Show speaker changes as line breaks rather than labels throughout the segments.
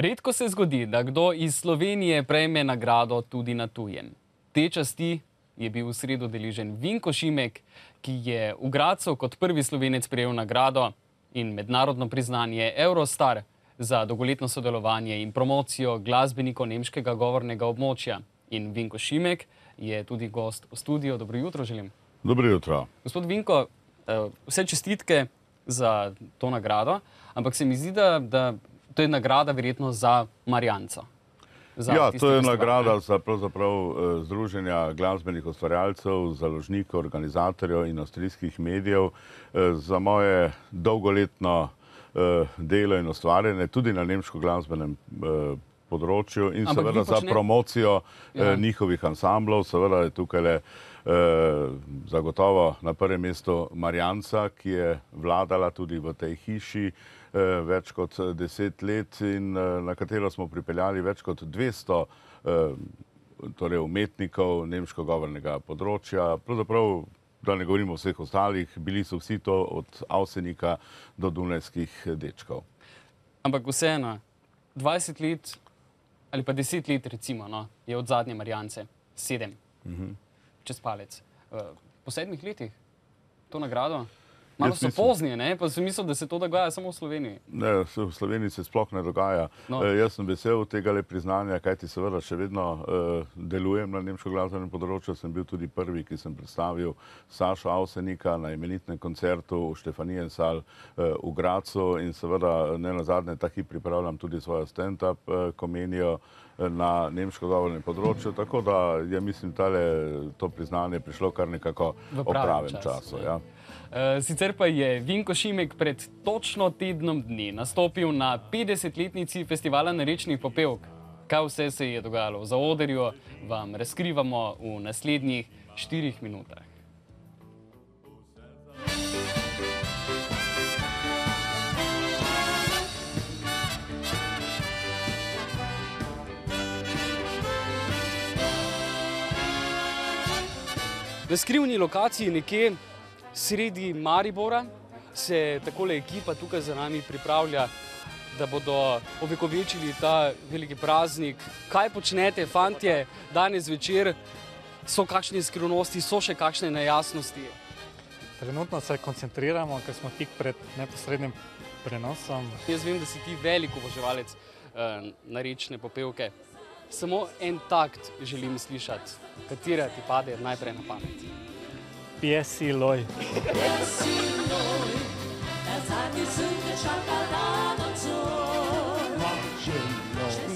Redko se zgodi, da kdo iz Slovenije prejme nagrado tudi na tujem. Te časti je bil v sredo deležen Vinko Šimek, ki je v Gradcu kot prvi Slovenec prejel nagrado in mednarodno priznanje Eurostar za dolgoletno sodelovanje in promocijo glasbenikov nemškega govornega območja. In Vinko Šimek je tudi gost v studiu. Dobro jutro želim.
Dobro jutro.
Gospod Vinko, vse čestitke za to nagrado, ampak se mi zdi, da to je nagrada verjetno za Marjanca.
Ja, to je nagrada za pravzaprav Združenja glasbenih ustvarjalcev, založnikov, organizatorjev in avstrijskih medijev za moje dolgoletno delo in ustvarjanje tudi na nemško glasbenem področju in seveda za promocijo njihovih ansamblov. Seveda je tukaj zagotovo na prvem mestu Marjanca, ki je vladala tudi v tej hiši več kot 10 let in na katero smo pripeljali več kot 200 umetnikov nemško govornega področja. Pravzaprav, da ne govorimo o vseh ostalih, bili so vsi to od Avsenika do Dunajskih dečkov.
Ampak vseeno, 20 let ali pa 10 let recimo, je od zadnje Marjance, 7, čez palec. Po 7 letih to nagrado? Malo so poznije, ne? Pa sem mislil, da se to dogaja samo v Sloveniji.
Ne, v Sloveniji se sploh ne dogaja. Jaz sem vesel tega priznanja, kajti seveda še vedno delujem na nemško glasbenem področju. Sem bil tudi prvi, ki sem predstavil Sašo Avsenika na imenitnem koncertu v Štefaniensal v Gradcu in seveda ne nazadnje ta hip pripravljam tudi svojo stand-up komedijo na nemško govornem področju, tako da je, mislim, to priznanje prišlo kar nekako v pravem času.
Sicer pa je Vinko Šimek pred točno tednom dni nastopil na 50-letnici festivala narečnih popevk. Kaj vse se je dogajalo v zaodrju, vam razkrivamo v naslednjih 4 minutah. Na skrivni lokaciji nekje sredi Maribora se takole ekipa tukaj za nami pripravlja, da bodo ovekovečili ta veliki praznik. Kaj počnete, fantje, danes večer? So kakšne skrivnosti, so še kakšne nejasnosti?
Trenutno se koncentriramo, ker smo tik pred neposrednim prenosom.
Jaz vem, da si ti velik oboževalec narečne popevke. Samo en takt želim slišati. Katera ti pade najprej na pamet?
Pjesi loj.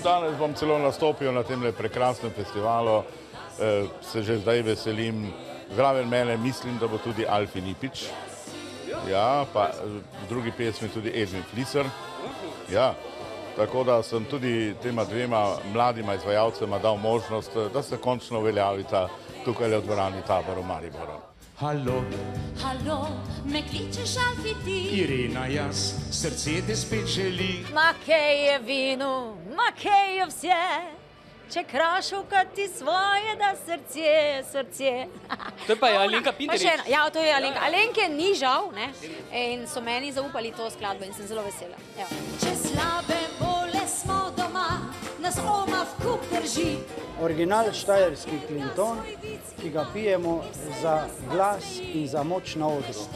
Danes bom celo nastopil na tem prekrasnem festivalu. Se že zdaj veselim. Zraven mene mislim, da bo tudi Alfi Nipič. Ja, pa v drugi pesmi tudi Edwin Fliser. Ja. Tako da sem tudi tema dvema mladima izvajalcema dal možnost, da se končno uveljavita tukaj v dvorani Tabor v Mariboru.
Halo,
halo, me kličeš Alfi ti?
Irena, jaz, srce te spet želi.
Ma kej je vinu, ma kej je vse, če krašovka ti svoje, da srce.
To je pa Alenka Pinterič.
Ja, to je Alenka. Alenke ni žal, ne? In so meni zaupali to skladbo in sem zelo vesela.
Če slabe vole smo doma, nas oma v kup drži.
Original štajerski Clinton, ki ga pijemo za glas in za moč na odru.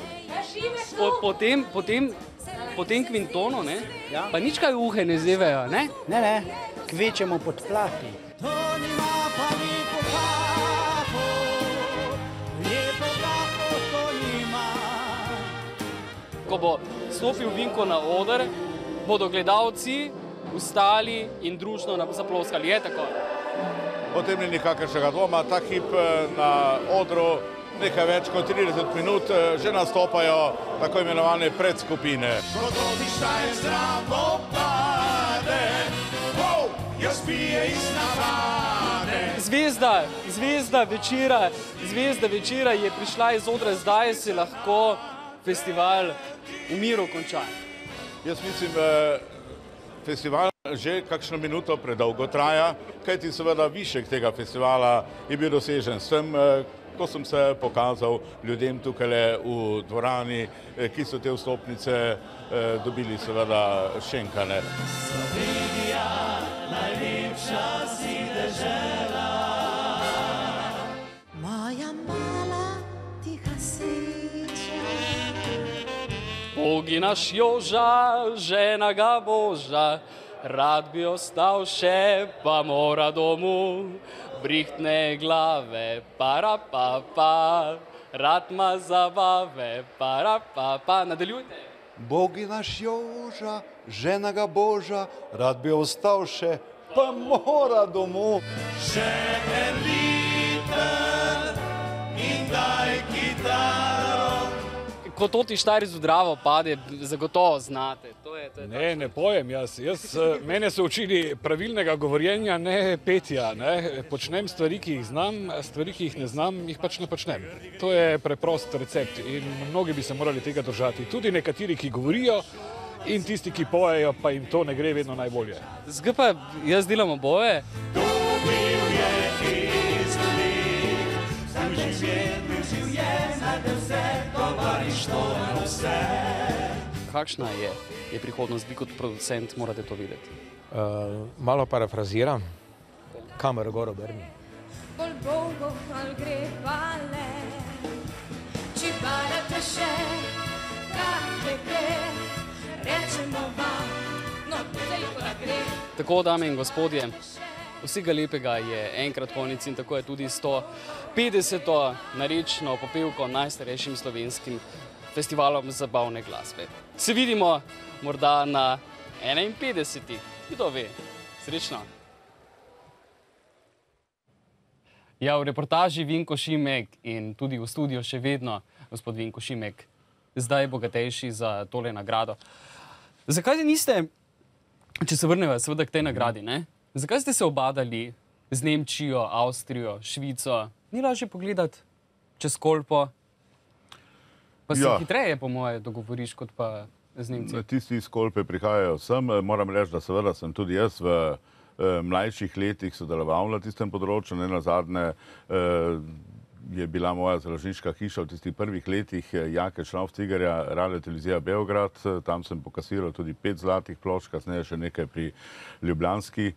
Po tem Clintonu, pa nič kaj uhe ne zevejo, ne?
Ne, kvečemo pod plati.
Ko bo stopil Vinko na oder, bodo gledalci vstali in družno zaploskali. Je tako?
O tem ni nikakršnega dvoma. Ta hip na odru nekaj več kot 30 minut že nastopajo tako imenovane predskupine.
Kododi štajer zdravo pade, jaz pije iz navade.
Zvezda večera je prišla iz odra, zdaj se lahko festival v miru konča.
Jaz mislim, festival že kakšno minuto predolgo traja, kajti seveda višek tega festivala je bil dosežen s tem, ko sem se pokazal ljudem tukaj v dvorani, ki so te vstopnice dobili seveda šenkane.
Slovenija.
Bogi naš Joža, žena ga Boža, rad bi ostal še, pa mora domu. Brihtne glave, para pa pa, rad ma zabave, para pa pa. Nadaljujte.
Bogi naš Joža, žena ga Boža, rad bi ostal še, pa mora domov.
Še en liter in daj kitaro.
Ko Toti Štajer z Dravo pade, zagotovo znate.
Ne pojem jaz. Mene so učili pravilnega govorjenja, ne petja. Počnem stvari, ki jih znam, stvari, ki jih ne znam, jih pač ne počnem. To je preprost recept in mnogi bi se morali tega držati. Tudi nekateri, ki govorijo in tisti, ki pojejo, pa jim to ne gre vedno najbolje.
Zdaj pa jaz delam oboje.
Dobil je izblik, življenje, da vse tovarištvo vse.
Kakšna je prihodnost? Vi kot producent morate to videti.
Malo parafraziram. Kamero gor obrni.
Bolj dolgo ali gre pa le, če parate še, kak gre, rečemo vam, no zdaj pa gre.
Tako, dame in gospodje, vsega lepega je enkrat konec in tako je tudi 150. narečno popevko najstarejšim slovenskim festivalom zabavne glasbe. Se vidimo morda na 51. Kdo ve? Srečno! Ja, v reportaži Vinko Šimek in tudi v studiu še vedno gospod Vinko Šimek, zdaj bogatejši za tole nagrado. Zakaj niste, če se vrneva seveda k tej nagradi, zakaj ste se obadali z Nemčijo, Avstrijo, Švico? Ni lažje pogledati čez Kolpo? Pa se hitreje, po moje, dogovoriš, kot pa z Nemci.
Tisti iz Kolpe prihajajo sem. Moram reči, da seveda sem tudi jaz v mlajših letih sodeloval na tistem področju. Nenazadnje je bila moja založniška hiša v tistih prvih letih Jake Šrauf-Cigarja, Radio Televizija Beograd. Tam sem pokasiral tudi 5 zlatih plošč, kasneje še nekaj pri ljubljanski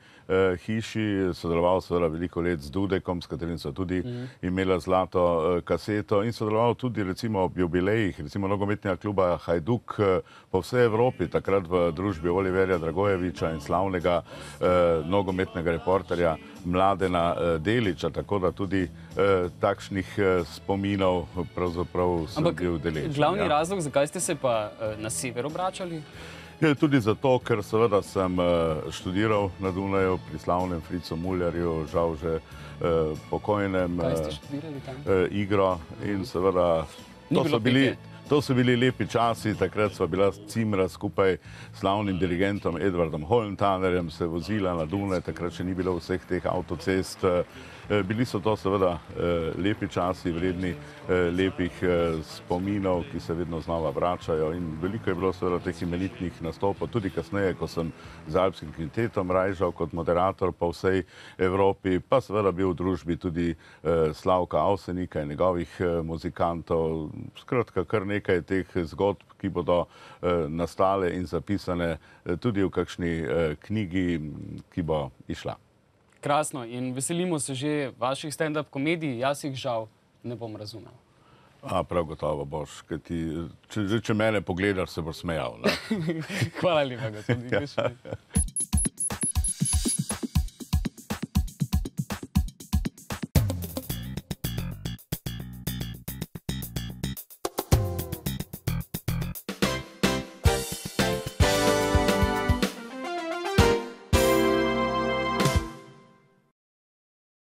hiši. Sodeloval seveda veliko let z Dudekom, s katerim so tudi imela zlato kaseto in sodeloval tudi recimo ob jubilejih, recimo nogometnega kluba Hajduk po vsej Evropi, takrat v družbi Oliverja Dragojeviča in slavnega nogometnega reporterja Mladena Deliča, tako da tudi takšnih spominov pravzaprav sem bil deležen.
Ampak glavni razlog, zakaj ste se pa na sever obračali?
Je tudi zato, ker seveda sem študiral na Dunaju pri slavnem Fricu Muljarju, žal že pokojnem, igro in seveda to so bili lepi časi. Takrat sva bila cimra skupaj s slavnim dirigentom Edvardom Hollentanerjem, se vozila na Dunaj, takrat še ni bilo vseh teh avtocest. Bili so to seveda lepi časi, vredni lepih spominov, ki se vedno znova vračajo in veliko je bilo seveda teh imenitnih nastopov, tudi kasneje, ko sem z Alpskim kvintetom rajžal kot moderator po vsej Evropi, pa seveda bil v družbi tudi Slavka Avsenika in njegovih muzikantov. Skratka, kar nekaj teh zgodb, ki bodo nastale in zapisane tudi v kakšni knjigi, ki bo išla.
Krasno in veselimo se že vaših stand-up komedij, jaz jih žal ne bom razumel.
Prav gotovo boš, če mene pogledaš, se boš smejal.
Hvala lepa, gospod Vinko Šimek.